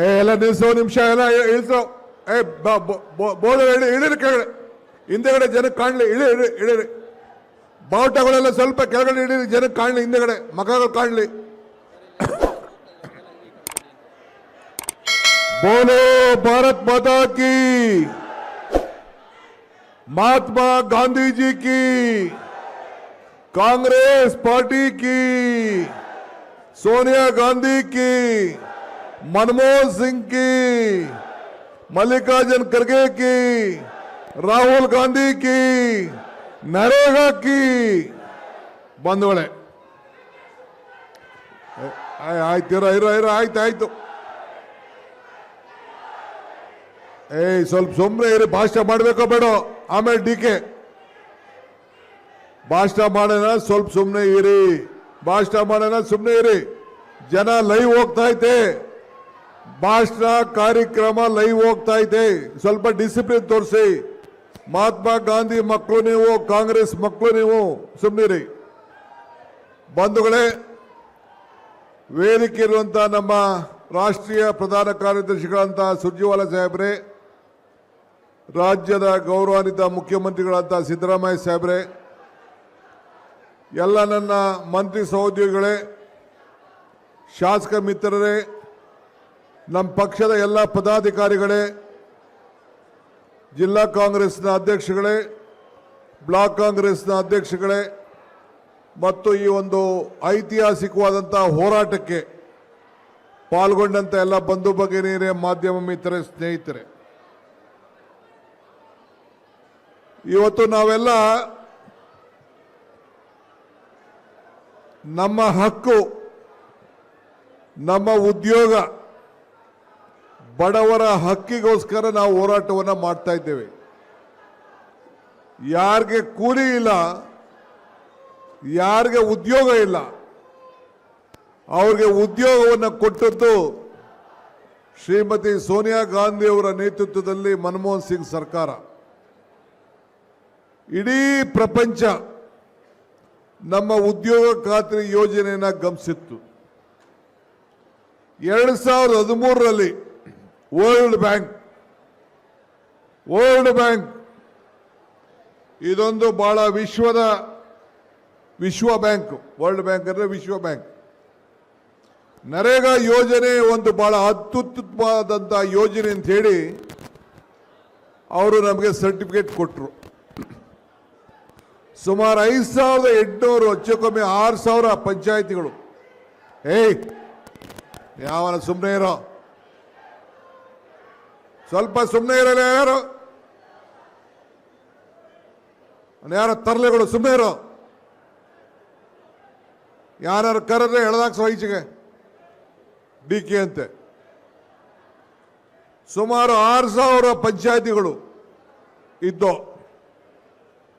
ಎಲ್ಲ ನಿಲ್ಸೋ ನಿಮಿಷ ಎಲ್ಲ ಇಳಿಸೋ. ಬೋರ್ಡ್ ಇಳಿರಿ ಕೆಳಗಡೆ, ಹಿಂದೆಗಡೆ ಜನಕ್ಕೆ ಕಾಣಲಿ. ಇಳಿರಿ ಬಾವುಟಗಳೆಲ್ಲ ಸ್ವಲ್ಪ ಕೆಳಗಡೆ ಇಳಿರಿ, ಜನಕ್ಕೆ ಕಾಣಲಿ, ಹಿಂದೆಗಡೆ ಮಗಗಳು ಕಾಣಲಿ. ಬೋಲೋ ಭಾರತ್ ಮಾತಾ ಕಿ, महात्मा गांधी जी की, कांग्रेस पार्टी की, सोनिया गांधी की, मनमोहन सिंह की, मल्लिकार्जुन खड़गे की, राहुल गांधी की, नरेगा की. बंधुगळे ಆಯ್ತು. ಸ್ವಲ್ಪ ಸುಮ್ಮನೆ ಇರಿ. ಭಾಷಣ ಮಾಡಬೇಕೋ ಬೇಡ, ಆಮೇಲೆ ಡಿಕೆ ಭಾಷಣ ಮಾಡೋಣ. ಸ್ವಲ್ಪ ಸುಮ್ಮನೆ ಇರಿ, ಭಾಷಣ ಮಾಡೋಣ, ಸುಮ್ಮನೆ ಇರಿ. ಜನ ಲೈವ್ ಹೋಗ್ತಾ ಐತೆ, ಭಾಷಣ ಕಾರ್ಯಕ್ರಮ ಲೈವ್ ಹೋಗ್ತಾ ಐತೆ. ಸ್ವಲ್ಪ ಡಿಸಿಪ್ಲಿನ್ ತೋರಿಸಿ. ಮಹಾತ್ಮ ಗಾಂಧಿ ಮಕ್ಕಳು ನೀವು, ಕಾಂಗ್ರೆಸ್ ಮಕ್ಕಳು ನೀವು, ಸುಮ್ಮನಿರಿ. ಬಂಧುಗಳೇ, ವೇದಿಕೆ ಇರುವಂತಹ ನಮ್ಮ ರಾಷ್ಟ್ರೀಯ ಪ್ರಧಾನ ಕಾರ್ಯದರ್ಶಿಗಳಂತಹ ಸುರ್ಜೇವಾಲಾ ಸಾಹೇಬ್ರೆ, ರಾಜ್ಯದ ಗೌರವಾನ್ವಿತ ಮುಖ್ಯಮಂತ್ರಿಗಳಂತಹ ಸಿದ್ದರಾಮಯ್ಯ ಸಾಹೇಬ್ರೆ, ಎಲ್ಲ ನನ್ನ ಮಂತ್ರಿ ಸಹೋದ್ಯೋಗಿಗಳೇ, ಶಾಸಕ ಮಿತ್ರರೇ, ನಮ್ಮ ಪಕ್ಷದ ಎಲ್ಲ ಪದಾಧಿಕಾರಿಗಳೇ, ಜಿಲ್ಲಾ ಕಾಂಗ್ರೆಸ್ನ ಅಧ್ಯಕ್ಷಗಳೇ, ಬ್ಲಾಕ್ ಕಾಂಗ್ರೆಸ್ನ ಅಧ್ಯಕ್ಷಗಳೇ ಮತ್ತು ಈ ಒಂದು ಐತಿಹಾಸಿಕವಾದಂಥ ಹೋರಾಟಕ್ಕೆ ಪಾಲ್ಗೊಂಡಂತ ಎಲ್ಲ ಬಂಧು ಭಗಿನಿಯರೇ, ಮಾಧ್ಯಮ ಮಿತ್ರರೇ, ಸ್ನೇಹಿತರೆ, ಇವತ್ತು ನಾವೆಲ್ಲ ನಮ್ಮ ಹಕ್ಕು, ನಮ್ಮ ಉದ್ಯೋಗ, ಬಡವರ ಹಕ್ಕಿಗೋಸ್ಕರ ನಾವು ಹೋರಾಟವನ್ನು ಮಾಡ್ತಾ ಇದ್ದೇವೆ. ಯಾರಿಗೆ ಕೂಲಿ ಇಲ್ಲ, ಯಾರಿಗೆ ಉದ್ಯೋಗ ಇಲ್ಲ, ಅವ್ರಿಗೆ ಉದ್ಯೋಗವನ್ನು ಕೊಟ್ಟದ್ದು ಶ್ರೀಮತಿ ಸೋನಿಯಾ ಗಾಂಧಿ ಅವರ ನೇತೃತ್ವದಲ್ಲಿ ಮನಮೋಹನ್ ಸಿಂಗ್ ಸರ್ಕಾರ. ಇಡೀ ಪ್ರಪಂಚ ನಮ್ಮ ಉದ್ಯೋಗ ಖಾತ್ರಿ ಯೋಜನೆಯನ್ನು ಗಮನಿಸಿತ್ತು. 2013ರಲ್ಲಿ ವರ್ಲ್ಡ್ ಬ್ಯಾಂಕ್ ಇದೊಂದು ಬಹಳ ವಿಶ್ವ ಬ್ಯಾಂಕ್, ವರ್ಲ್ಡ್ ಬ್ಯಾಂಕ್ ಅಂದರೆ ವಿಶ್ವ ಬ್ಯಾಂಕ್, ನರೇಗಾ ಯೋಜನೆ ಒಂದು ಬಹಳ ಅತ್ಯುತ್ತಮವಾದಂಥ ಯೋಜನೆ ಅಂತ ಹೇಳಿ ಅವರು ನಮಗೆ ಸರ್ಟಿಫಿಕೇಟ್ ಕೊಟ್ಟರು. ಸುಮಾರು 5800, ಹೆಚ್ಚು ಕಮ್ಮಿ 6000 ಪಂಚಾಯಿತಿಗಳು. ಯಾವನ ಸುಮ್ಮನೆ ಇರೋ, ಸ್ವಲ್ಪ ಸುಮ್ಮನೆ ಇರಲ್ಲ. ಯಾರೋ ತರಲೆಗಳು, ಸುಮ್ಮನೆ ಇರೋ. ಯಾರು ಕರೆದ್ರೆ ಎಳೆದಾಕ್ಸೋ ಈಚೆಗೆ ಡಿಕೆ ಅಂತೆ. ಸುಮಾರು 6000 ಪಂಚಾಯಿತಿಗಳು ಇದ್ದೋ.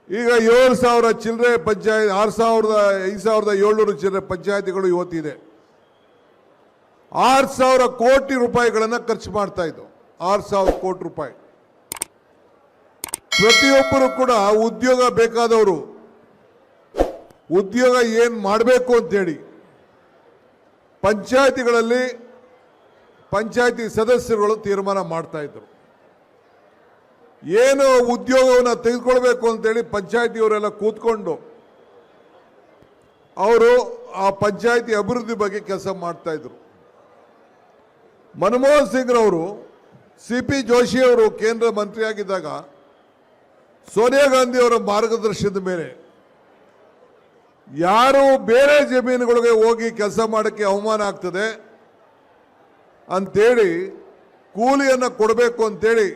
ಈಗ 7000 ಚಿಲ್ಲರೆ ಪಂಚಾಯತ್, 5700 ಚಿಲ್ಲರೆ ಪಂಚಾಯಿತಿಗಳು ಇವತ್ತಿದೆ. 6000 ಕೋಟಿ ರೂಪಾಯಿಗಳನ್ನು ಖರ್ಚು ಮಾಡ್ತಾ ಇದ್ದು. 6000 ಕೋಟಿ ರೂಪಾಯಿ. ಪ್ರತಿಯೊಬ್ಬರು ಕೂಡ ಉದ್ಯೋಗ ಬೇಕಾದವರು ಉದ್ಯೋಗ ಏನು ಮಾಡಬೇಕು ಅಂತೇಳಿ ಪಂಚಾಯಿತಿಗಳಲ್ಲಿ ಪಂಚಾಯಿತಿ ಸದಸ್ಯರುಗಳು ತೀರ್ಮಾನ ಮಾಡ್ತಾ ಇದ್ರು. ಏನು ಉದ್ಯೋಗವನ್ನು ತೆಗೆದುಕೊಳ್ಬೇಕು ಅಂತೇಳಿ ಪಂಚಾಯಿತಿಯವರೆಲ್ಲ ಕೂತ್ಕೊಂಡು ಅವರು ಆ ಪಂಚಾಯಿತಿ ಅಭಿವೃದ್ಧಿ ಬಗ್ಗೆ ಕೆಲಸ ಮಾಡ್ತಾ ಇದ್ರು. ಮನಮೋಹನ್ ಸಿಂಗ್ ರವರು, CP ಜೋಶಿ ಅವರು ಕೇಂದ್ರ ಮಂತ್ರಿಯಾಗಿದ್ದಾಗ ಸೋನಿಯಾ ಗಾಂಧಿ ಅವರ ಮಾರ್ಗದರ್ಶನದ ಮೇಲೆ ಯಾರು ಬೇರೆ ಜಮೀನುಗಳಿಗೆ ಹೋಗಿ ಕೆಲಸ ಮಾಡೋಕ್ಕೆ ಅವಮಾನ ಆಗ್ತದೆ ಅಂತೇಳಿ ಕೂಲಿಯನ್ನು ಕೊಡಬೇಕು ಅಂತೇಳಿ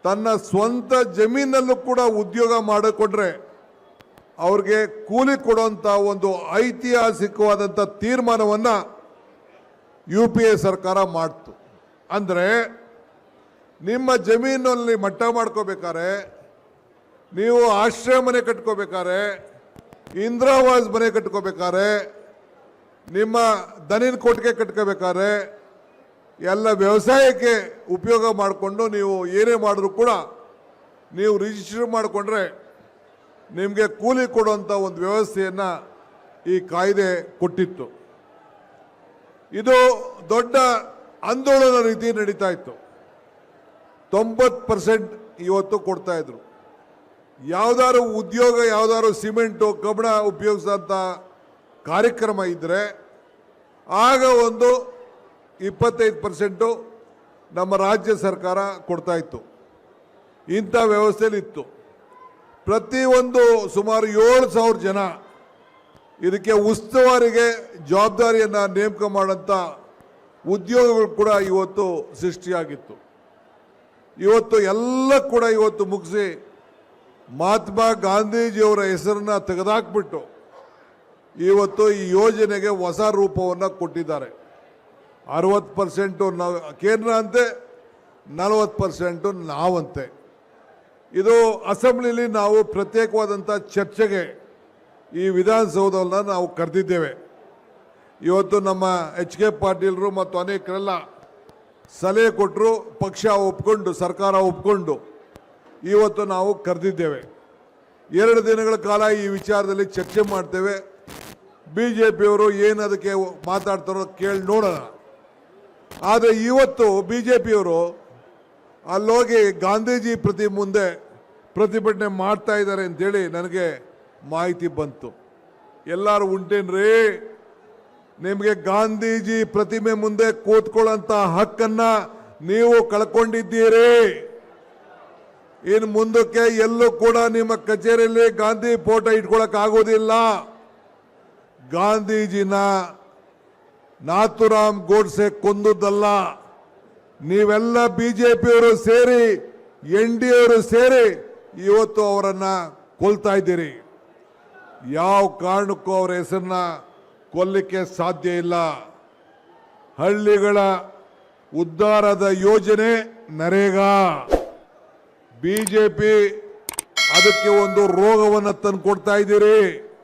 ತನ್ನ ಸ್ವಂತ ಜಮೀನಲ್ಲೂ ಕೂಡ ಉದ್ಯೋಗ ಮಾಡಿಕೊಂಡ್ರೆ ಅವ್ರಿಗೆ ಕೂಲಿ ಕೊಡುವಂಥ ಒಂದು ಐತಿಹಾಸಿಕವಾದಂಥ ತೀರ್ಮಾನವನ್ನು UPA ಸರ್ಕಾರ ಮಾಡ್ತು. ಅಂದರೆ ನಿಮ್ಮ ಜಮೀನಲ್ಲಿ ಮಟ್ಟ ಮಾಡ್ಕೋಬೇಕಾದ್ರೆ, ನೀವು ಆಶ್ರಯ ಮನೆ ಕಟ್ಕೋಬೇಕಾದ್ರೆ, ಇಂದಿರಾವಾಸ್ ಮನೆ ಕಟ್ಕೋಬೇಕಾದ್ರೆ, ನಿಮ್ಮ ದನಿನ ಕೊಟ್ಟಿಗೆ ಕಟ್ಕೋಬೇಕಾದ್ರೆ, ಎಲ್ಲ ವ್ಯವಸಾಯಕ್ಕೆ ಉಪಯೋಗ ಮಾಡಿಕೊಂಡು ನೀವು ಏನೇ ಮಾಡಿದ್ರು ಕೂಡ ನೀವು ರಿಜಿಸ್ಟರ್ ಮಾಡಿಕೊಂಡ್ರೆ ನಿಮಗೆ ಕೂಲಿ ಕೊಡುವಂಥ ಒಂದು ವ್ಯವಸ್ಥೆಯನ್ನು ಈ ಕಾಯ್ದೆ ಕೊಟ್ಟಿತ್ತು. ಇದು ದೊಡ್ಡ ಆಂದೋಲನ ರೀತಿ ನಡೀತಾ ಇತ್ತು. 90% ಇವತ್ತು ಕೊಡ್ತಾ ಇದ್ರು. ಯಾವ್ದಾದ್ರು ಉದ್ಯೋಗ, ಯಾವ್ದಾದ್ರು ಸಿಮೆಂಟು ಕಬ್ಬಣ ಉಪಯೋಗಿಸಂತ ಕಾರ್ಯಕ್ರಮ ಇದ್ರೆ ಆಗ ಒಂದು 25% ನಮ್ಮ ರಾಜ್ಯ ಸರ್ಕಾರ ಕೊಡ್ತಾ ಇತ್ತು. ಇಂಥ ವ್ಯವಸ್ಥೆಯಲ್ಲಿ ಇತ್ತು. ಪ್ರತಿಯೊಂದು ಸುಮಾರು 7,000 ಜನ ಇದಕ್ಕೆ ಉಸ್ತುವಾರಿಗೆ ಜವಾಬ್ದಾರಿಯನ್ನು ನೇಮಕ ಮಾಡೋಂಥ ಉದ್ಯೋಗಗಳು ಕೂಡ ಇವತ್ತು ಸೃಷ್ಟಿಯಾಗಿತ್ತು. ಇವತ್ತು ಎಲ್ಲ ಕೂಡ ಇವತ್ತು ಮುಗಿಸಿ ಮಹಾತ್ಮ ಗಾಂಧೀಜಿಯವರ ಹೆಸರನ್ನ ತೆಗೆದುಹಾಕ್ಬಿಟ್ಟು ಇವತ್ತು ಈ ಯೋಜನೆಗೆ ಹೊಸ ರೂಪವನ್ನು ಕೊಟ್ಟಿದ್ದಾರೆ. 60% ನಾವು ಕೇಂದ್ರ ಅಂತೆ, 40% ನಾವಂತೆ. ಇದು ಅಸೆಂಬ್ಲಿಲಿ ನಾವು ಪ್ರತ್ಯೇಕವಾದಂಥ ಚರ್ಚೆಗೆ ಈ ವಿಧಾನಸೌಧವನ್ನು ನಾವು ಕರೆದಿದ್ದೇವೆ. ಇವತ್ತು ನಮ್ಮ HK ಪಾಟೀಲರು ಮತ್ತು ಅನೇಕರೆಲ್ಲ ಸಲಹೆ ಕೊಟ್ಟರು, ಪಕ್ಷ ಒಪ್ಕೊಂಡು, ಸರ್ಕಾರ ಒಪ್ಕೊಂಡು ಇವತ್ತು ನಾವು ಕರೆದಿದ್ದೇವೆ. 2 ದಿನಗಳ ಕಾಲ ಈ ವಿಚಾರದಲ್ಲಿ ಚರ್ಚೆ ಮಾಡ್ತೇವೆ. BJPಯವರು ಏನು ಅದಕ್ಕೆ ಮಾತಾಡ್ತಾರೋ ಕೇಳಿ ನೋಡೋಣ. ಆದರೆ ಇವತ್ತು BJPಯವರು ಅಲ್ಲೋಗಿ ಗಾಂಧೀಜಿ ಪ್ರತಿ ಮುಂದೆ ಪ್ರತಿಭಟನೆ ಮಾಡ್ತಾ ಇದ್ದಾರೆ ಅಂತೇಳಿ ನನಗೆ ಮಾಹಿತಿ ಬಂತು. ಎಲ್ಲರೂ ಉಂಟೇನ್ರಿ, ನಿಮಗೆ ಗಾಂಧೀಜಿ ಪ್ರತಿಮೆ ಮುಂದೆ ಕೂತ್ಕೊಳ್ಳೋಂಥ ಹಕ್ಕನ್ನ ನೀವು ಕಳ್ಕೊಂಡಿದ್ದೀರಿ. ಇನ್ನು ಮುಂದಕ್ಕೆ ಎಲ್ಲೂ ಕೂಡ ನಿಮ್ಮ ಕಚೇರಿಯಲ್ಲಿ ಗಾಂಧಿ ಫೋಟೋ ಇಟ್ಕೊಳಕ್ ಆಗೋದಿಲ್ಲ. ಗಾಂಧೀಜಿನ ನಾಥುರಾಮ್ ಗೋಡ್ಸೆ ಕೊಂದದ್ದಲ್ಲ, ನೀವೆಲ್ಲ BJPಯವರು ಸೇರಿ NDAಯವರು ಸೇರಿ ಇವತ್ತು ಅವರನ್ನ ಕೊಲ್ತಾ ಇದ್ದೀರಿ. ಯಾವ ಕಾರಣಕ್ಕೂ ಅವರ ಹೆಸರನ್ನ ಕೊಲ್ಲಿಕ್ಕೆ ಸಾಧ್ಯ ಇಲ್ಲ. ಹಳ್ಳಿಗಳ ಉದ್ಧಾರದ ಯೋಜನೆ ನರೇಗಾ. BJP ಅದಕ್ಕೆ ಒಂದು ರೋಗವನ್ನು ತಂದು ಕೊಡ್ತಾ ಇದ್ದೀರಿ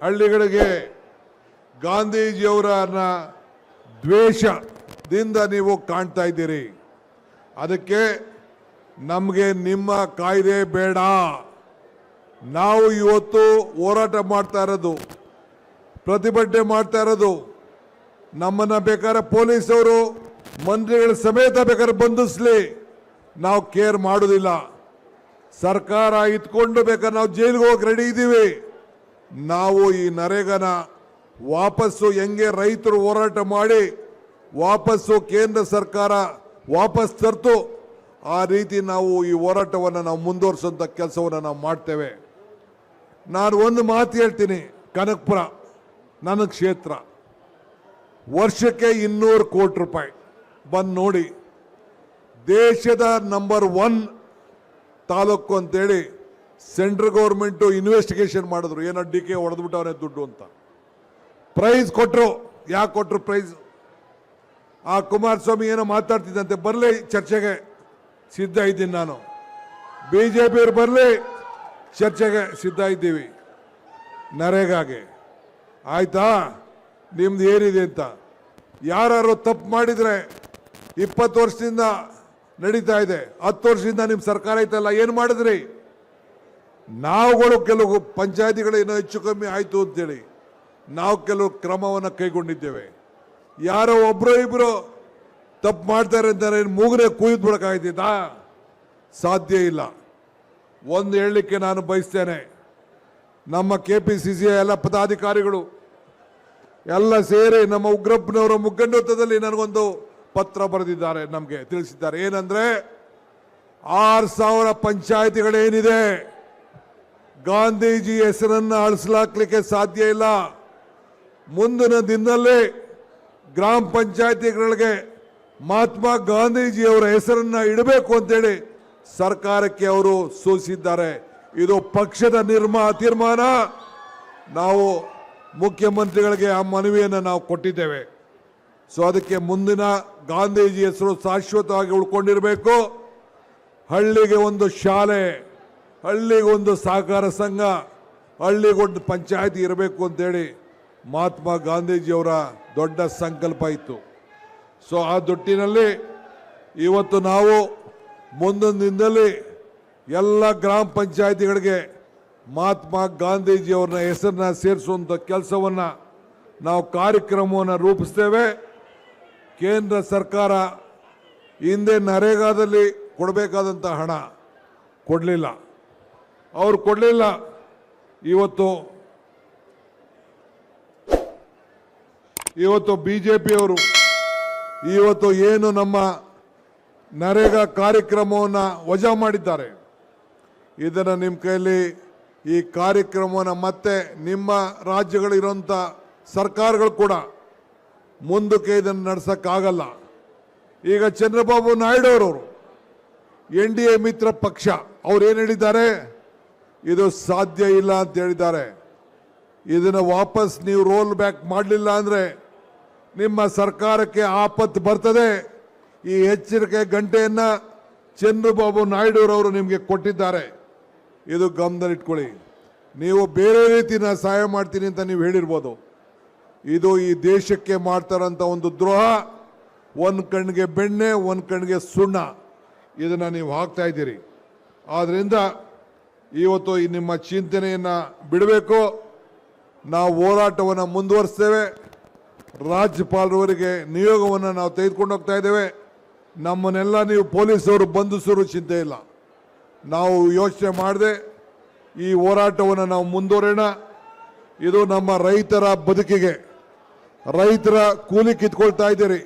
ಹಳ್ಳಿಗಳಿಗೆ. ಗಾಂಧೀಜಿಯವರನ್ನ ದ್ವೇಷದಿಂದ ನೀವು ಕಾಣ್ತಾ ಇದ್ದೀರಿ. ಅದಕ್ಕೆ ನಮಗೆ ನಿಮ್ಮ ಕಾಯ್ದೆ ಬೇಡ. ನಾವು ಇವತ್ತು ಹೋರಾಟ ಮಾಡ್ತಾ ಇರೋದು, ಪ್ರತಿಭಟನೆ ಮಾಡ್ತಾ ಇರೋದು, ನಮ್ಮನ್ನ ಬೇಕಾದ್ರೆ ಪೊಲೀಸವರು ಮಂತ್ರಿಗಳ ಸಮೇತ ಬೇಕಾದ್ರೆ ಬಂಧಿಸ್ಲಿ, ನಾವು ಕೇರ್ ಮಾಡೋದಿಲ್ಲ. ಸರ್ಕಾರ ಇಟ್ಕೊಂಡು ಬೇಕಾದ್ರೆ ನಾವು ಜೈಲಿಗೆ ಹೋಗಿ ರೆಡಿ ಇದ್ದೀವಿ. ನಾವು ಈ ನರೇಗಾನ ವಾಪಸ್ಸು ಹೆಂಗೆ ರೈತರು ಹೋರಾಟ ಮಾಡಿ ವಾಪಸ್ಸು ಕೇಂದ್ರ ಸರ್ಕಾರ ವಾಪಸ್ ತರ್ತು, ಆ ರೀತಿ ನಾವು ಈ ಹೋರಾಟವನ್ನು ನಾವು ಮುಂದುವರಿಸುವಂಥ ಕೆಲಸವನ್ನು ನಾವು ಮಾಡ್ತೇವೆ. ನಾನು ಒಂದು ಮಾತು ಹೇಳ್ತೀನಿ, ಕನಕಪುರ ನನ್ನ ಕ್ಷೇತ್ರ, ವರ್ಷಕ್ಕೆ 200 ಕೋಟಿ ರೂಪಾಯಿ ಬಂದು ನೋಡಿ. ದೇಶದ ನಂಬರ್ 1 ತಾಲೂಕು ಅಂತೇಳಿ ಸೆಂಟ್ರಲ್ ಗೌರ್ಮೆಂಟು ಇನ್ವೆಸ್ಟಿಗೇಷನ್ ಮಾಡಿದ್ರು. ಏನೋ DK ಹೊಡೆದ್ಬಿಟ್ಟವನೇ ದುಡ್ಡು ಅಂತ ಪ್ರೈಸ್ ಕೊಟ್ಟರು. ಯಾಕೆ ಕೊಟ್ಟರು ಪ್ರೈಸ್? ಆ ಕುಮಾರಸ್ವಾಮಿ ಏನೋ ಮಾತಾಡ್ತಿದ್ದಂತೆ, ಬರಲಿ ಚರ್ಚೆಗೆ ಸಿದ್ಧ ಇದ್ದೀನಿ ನಾನು. BJPಯವರು ಬರಲಿ ಚರ್ಚೆಗೆ ಸಿದ್ಧ ಇದ್ದೀವಿ ನರೇಗಾಗೆ. ಆಯ್ತಾ? ನಿಮ್ದು ಏನಿದೆ ಅಂತ ಯಾರು ತಪ್ಪು ಮಾಡಿದ್ರೆ 20 ವರ್ಷದಿಂದ ನಡೀತಾ ಇದೆ, 10 ವರ್ಷದಿಂದ ನಿಮ್ಮ ಸರ್ಕಾರ ಐತಲ್ಲ, ಏನು ಮಾಡಿದ್ರಿ? ನಾವುಗಳು ಕೆಲವು ಪಂಚಾಯತಿಗಳು ಏನೋ ಹೆಚ್ಚು ಕಮ್ಮಿ ಆಯಿತು ಅಂತೇಳಿ ನಾವು ಕೆಲವು ಕ್ರಮವನ್ನು ಕೈಗೊಂಡಿದ್ದೇವೆ. ಯಾರೋ ಒಬ್ಬರು ಇಬ್ಬರು ತಪ್ಪು ಮಾಡ್ತಾರೆ ಅಂತಾರೆ, ಮೂಗನೆ ಕುಯ್ದು ಬಿಡೋಕ್ಕಾಗ್ತಿದ್ದಾ? ಸಾಧ್ಯ ಇಲ್ಲ. ಒಂದು ಹೇಳಲಿಕ್ಕೆ ನಾನು ಬಯಸ್ತೇನೆ, ನಮ್ಮ KPCC ಎಲ್ಲ ಪದಾಧಿಕಾರಿಗಳು ಎಲ್ಲ ಸೇರಿ ನಮ್ಮ ಉಗ್ರಪ್ಪನವರ ಮುಖಂಡತ್ವದಲ್ಲಿ ನನಗೊಂದು ಪತ್ರ ಬರೆದಿದ್ದಾರೆ, ನಮಗೆ ತಿಳಿಸಿದ್ದಾರೆ. ಏನಂದ್ರೆ 6,000 ಪಂಚಾಯತಿಗಳೇನಿದೆ, ಗಾಂಧೀಜಿ ಹೆಸರನ್ನು ಅಳಿಸ್ಲಾಕ್ಲಿಕ್ಕೆ ಸಾಧ್ಯ ಇಲ್ಲ. ಮುಂದಿನ ದಿನದಲ್ಲಿ ಗ್ರಾಮ ಪಂಚಾಯತಿಗಳಿಗೆ ಮಹಾತ್ಮ ಗಾಂಧೀಜಿಯವರ ಹೆಸರನ್ನ ಇಡಬೇಕು ಅಂತೇಳಿ ಸರ್ಕಾರಕ್ಕೆ ಅವರು ಸೂಚಿಸಿದ್ದಾರೆ. ಇದು ಪಕ್ಷದ ತೀರ್ಮಾನ. ನಾವು ಮುಖ್ಯಮಂತ್ರಿಗಳಿಗೆ ಆ ಮನವಿಯನ್ನು ನಾವು ಕೊಟ್ಟಿದ್ದೇವೆ. ಸೊ ಅದಕ್ಕೆ ಮುಂದಿನ ಗಾಂಧೀಜಿ ಹೆಸರು ಶಾಶ್ವತವಾಗಿ ಉಳ್ಕೊಂಡಿರಬೇಕು. ಹಳ್ಳಿಗೆ ಒಂದು ಶಾಲೆ, ಹಳ್ಳಿಗೆ ಒಂದು ಸಹಕಾರ ಸಂಘ, ಹಳ್ಳಿಗೊಂದು ಪಂಚಾಯತಿ ಇರಬೇಕು ಅಂತೇಳಿ ಮಹಾತ್ಮ ಗಾಂಧೀಜಿಯವರ ದೊಡ್ಡ ಸಂಕಲ್ಪ ಇತ್ತು. ಸೊ ಆ ದೊಟ್ಟಿನಲ್ಲಿ ಇವತ್ತು ನಾವು ಮುಂದೊಂದು ದಿನದಲ್ಲಿ ಎಲ್ಲ ಗ್ರಾಮ ಪಂಚಾಯತಿಗಳಿಗೆ ಮಹಾತ್ಮ ಗಾಂಧೀಜಿಯವ್ರನ್ನ ಹೆಸರನ್ನ ಸೇರಿಸುವಂಥ ಕೆಲಸವನ್ನು ನಾವು ಕಾರ್ಯಕ್ರಮವನ್ನು ರೂಪಿಸ್ತೇವೆ. ಕೇಂದ್ರ ಸರ್ಕಾರ ಹಿಂದೆ ನರೇಗಾದಲ್ಲಿ ಕೊಡಬೇಕಾದಂಥ ಹಣ ಕೊಡಲಿಲ್ಲ, ಅವ್ರು ಕೊಡಲಿಲ್ಲ. ಇವತ್ತು ಬಿಜೆಪಿಯವರು ಇವತ್ತು ಏನು ನಮ್ಮ ನರೇಗಾ ಕಾರ್ಯಕ್ರಮವನ್ನು ವಜಾ ಮಾಡಿದ್ದಾರೆ, ಇದನ್ನು ನಿಮ್ಮ ಕೈಯಲ್ಲಿ ಈ ಕಾರ್ಯಕ್ರಮವನ್ನು ಮತ್ತೆ ನಿಮ್ಮ ರಾಜ್ಯಗಳಿರುವಂಥ ಸರ್ಕಾರಗಳು ಕೂಡ ಮುಂದಕ್ಕೆ ಇದನ್ನು ನಡೆಸೋಕ್ಕಾಗಲ್ಲ. ಈಗ ಚಂದ್ರಬಾಬು ನಾಯ್ಡು ಅವರು NDA ಮಿತ್ರ ಪಕ್ಷ ಅವ್ರು ಏನು ಹೇಳಿದ್ದಾರೆ, ಇದು ಸಾಧ್ಯ ಇಲ್ಲ ಅಂತ ಹೇಳಿದ್ದಾರೆ. ಇದನ್ನು ವಾಪಸ್ ನೀವು ರೋಲ್ ಬ್ಯಾಕ್ ಮಾಡಲಿಲ್ಲ ಅಂದರೆ ನಿಮ್ಮ ಸರ್ಕಾರಕ್ಕೆ ಆಪತ್ತು ಬರ್ತದೆ. ಈ ಎಚ್ಚರಿಕೆ ಗಂಟೆಯನ್ನು ಚಂದ್ರಬಾಬು ನಾಯ್ಡುರವರು ನಿಮಗೆ ಕೊಟ್ಟಿದ್ದಾರೆ. ಇದು ಗಮನದಲ್ಲಿಟ್ಕೊಳ್ಳಿ. ನೀವು ಬೇರೆ ರೀತಿನ ಸಹಾಯ ಮಾಡ್ತೀನಿ ಅಂತ ನೀವು ಹೇಳಿರ್ಬೋದು, ಇದು ಈ ದೇಶಕ್ಕೆ ಮಾಡ್ತಾರಂಥ ಒಂದು ದ್ರೋಹ. ಒಂದು ಕಣ್ಣಿಗೆ ಬೆಣ್ಣೆ, ಒಂದು ಕಣ್ಣಿಗೆ ಸುಣ್ಣ, ಇದನ್ನು ನೀವು ಹಾಕ್ತಾ ಇದ್ದೀರಿ. ಆದ್ದರಿಂದ ಇವತ್ತು ಈ ನಿಮ್ಮ ಚಿಂತನೆಯನ್ನು ಬಿಡಬೇಕು. ನಾವು ಹೋರಾಟವನ್ನು ಮುಂದುವರಿಸ್ತೇವೆ. ರಾಜ್ಯಪಾಲರವರಿಗೆ ನಿಯೋಗವನ್ನು ನಾವು ತೆಗೆದುಕೊಂಡು ಹೋಗ್ತಾ ಇದ್ದೇವೆ. ನಮ್ಮನ್ನೆಲ್ಲ ನೀವು ಪೊಲೀಸರು ಬಂಧಿಸೋರು ಚಿಂತೆ ಇಲ್ಲ. ನಾವು ಯೋಚನೆ ಮಾಡದೆ ಈ ಹೋರಾಟವನ್ನು ನಾವು ಮುಂದುವರೋಣ. ಇದು ನಮ್ಮ ರೈತರ ಬದುಕಿಗೆ, ರೈತರ ಕೂಲಿ ಕಿತ್ಕೊಳ್ತಾ ಇದ್ದೀರಿ,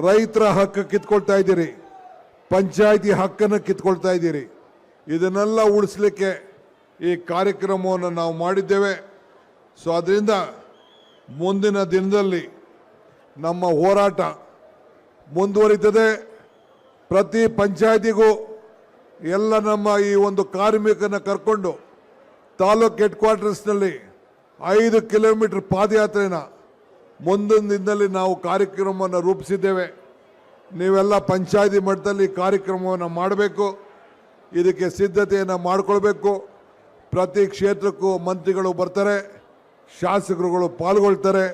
ರೈತರ ಹಕ್ಕು ಕಿತ್ಕೊಳ್ತಾ ಇದ್ದೀರಿ, ಪಂಚಾಯಿತಿ ಹಕ್ಕನ್ನು ಕಿತ್ಕೊಳ್ತಾ ಇದ್ದೀರಿ. ಇದನ್ನೆಲ್ಲ ಉಳಿಸ್ಲಿಕ್ಕೆ ಈ ಕಾರ್ಯಕ್ರಮವನ್ನು ನಾವು ಮಾಡಿದ್ದೇವೆ. ಸೊ ಅದರಿಂದ ಮುಂದಿನ ದಿನದಲ್ಲಿ ನಮ್ಮ ಹೋರಾಟ ಮುಂದುವರಿತದೆ. ಪ್ರತಿ ಪಂಚಾಯಿತಿಗೂ ಎಲ್ಲ ನಮ್ಮ ಈ ಒಂದು ಕಾರ್ಮಿಕನ ಕರ್ಕೊಂಡು ತಾಲೂಕು ಹೆಡ್ ಕ್ವಾರ್ಟರ್ಸ್ನಲ್ಲಿ 5 ಕಿಲೋಮೀಟರ್ ಪಾದಯಾತ್ರೆನ ಮುಂದಿನ ದಿನದಲ್ಲಿ ನಾವು ಕಾರ್ಯಕ್ರಮವನ್ನು ರೂಪಿಸಿದ್ದೇವೆ. ನೀವೆಲ್ಲ ಪಂಚಾಯಿತಿ ಮಟ್ಟದಲ್ಲಿ ಕಾರ್ಯಕ್ರಮವನ್ನು ಮಾಡಬೇಕು, ಇದಕ್ಕೆ ಸಿದ್ಧತೆಯನ್ನು ಮಾಡಿಕೊಳ್ಬೇಕು. ಪ್ರತಿ ಕ್ಷೇತ್ರಕ್ಕೂ ಮಂತ್ರಿಗಳು ಬರ್ತಾರೆ, ಶಾಸಕರುಗಳು ಪಾಲ್ಗೊಳ್ತಾರೆ,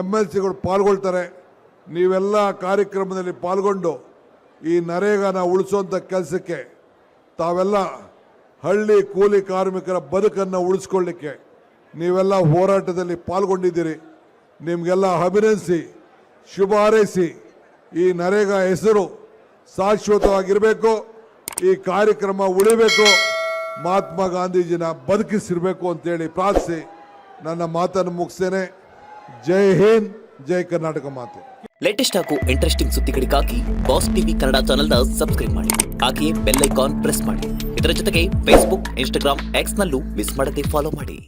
MLCಗಳು ಪಾಲ್ಗೊಳ್ತಾರೆ. ನೀವೆಲ್ಲ ಕಾರ್ಯಕ್ರಮದಲ್ಲಿ ಪಾಲ್ಗೊಂಡು ಈ ನರೇಗಾನ ಉಳಿಸುವಂಥ ಕೆಲಸಕ್ಕೆ ತಾವೆಲ್ಲ ಹಳ್ಳಿ ಕೂಲಿ ಕಾರ್ಮಿಕರ ಬದುಕನ್ನು ಉಳಿಸ್ಕೊಳ್ಳಿಕ್ಕೆ ನೀವೆಲ್ಲ ಹೋರಾಟದಲ್ಲಿ ಪಾಲ್ಗೊಂಡಿದ್ದೀರಿ. ನಿಮಗೆಲ್ಲ ಅಭಿನಂದಿಸಿ ಶುಭ ಹಾರೈಸಿ ಈ ನರೇಗಾ ಹೆಸರು ಶಾಶ್ವತವಾಗಿರಬೇಕು, ಈ ಕಾರ್ಯಕ್ರಮ ಉಳಿಬೇಕು, ಮಹಾತ್ಮ ಗಾಂಧೀಜಿನ ಬದುಕಿಸಿರಬೇಕು ಅಂತೇಳಿ ಪ್ರಾರ್ಥಿಸಿ ನನ್ನ ಮಾತನ್ನು ಮುಗಿಸ್ತೇನೆ. ಜೈ ಹಿಂದ್, ಜೈ ಕರ್ನಾಟಕ ಮಾತೆ. ಲೇಟೆಸ್ಟ್ ಹಾಗೂ ಇಂಟ್ರೆಸ್ಟಿಂಗ್ ಸುದ್ದಿಗಳಿಗಾಗಿ ಬಾಸ್ ಟಿವಿ ಕನ್ನಡ ಚಾನೆಲ್ನ ಸಬ್ಸ್ಕ್ರೈಬ್ ಮಾಡಿ. ಹಾಗೆಯೇ ಬೆಲ್ ಐಕಾನ್ ಪ್ರೆಸ್ ಮಾಡಿ. ಇದರ ಜೊತೆಗೆ ಫೇಸ್ಬುಕ್, ಇನ್ಸ್ಟಾಗ್ರಾಮ್, ಎಕ್ಸ್ ನಲ್ಲೂ ಮಿಸ್ ಮಾಡದೆ ಫಾಲೋ ಮಾಡಿ.